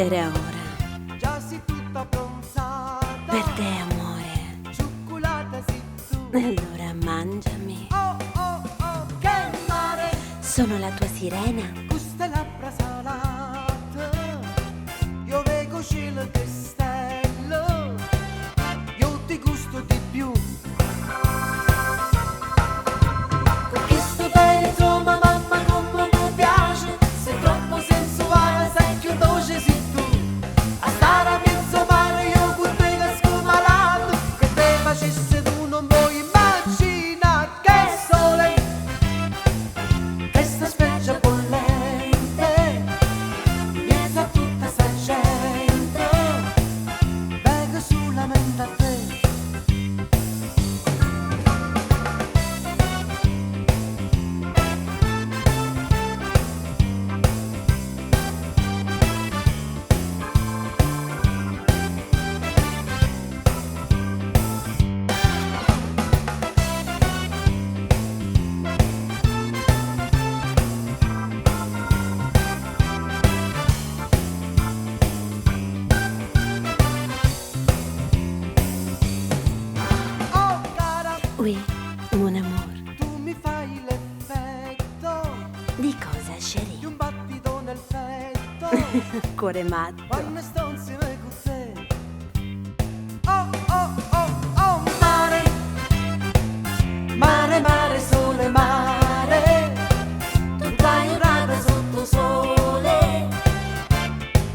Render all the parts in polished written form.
Era ora. Già sei tutta bronzata. Per te, amore. Cioccolata sei tu. Allora mangiami. Oh, oh, oh, che mare. Sono la tua sirena. Queste labbra salate. Io vedo cielo e stelle. Io ti gusto di più. Con questo bene insomma mamma come mi piace. Sei troppo sensuale, sai che dolce sei tu. A stare a mezzo mare io con te casco malato. Che te facesse tu non puoi immaginare. Che sole che sta specie bollente. Mezzo a tutta sta gente. Vengo solamente a te. Oh cara, Oui, mon amour. tu mi fai l'effetto Di cosa, di chérie? un battito nel petto Cuore matto. quando sto insieme con te. Oh oh oh oh mare, mare mare sole mare, tutta giornata sotto sole,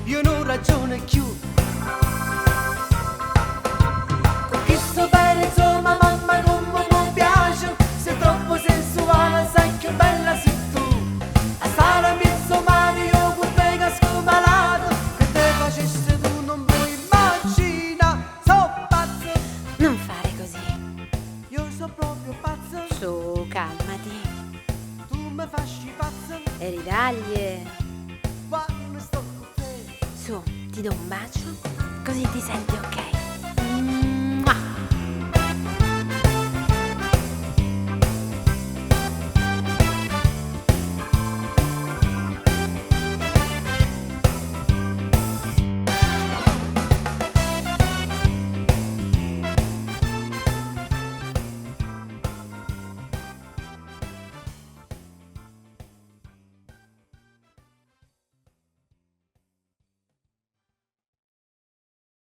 io non ragione più. Con questo bene insomma mamma come mi piace, sei troppo sensuale, sai che bella sei tu. A stare a mezzo mare io con te casco malato. Che te facesse tu non puoi immaginare. So pazzo, Non fare così. io so proprio pazzo. Su, calmati. Tu mi fasci pazzo E ridaglie. quando sto con te. Su, ti do un bacio, così ti senti ok.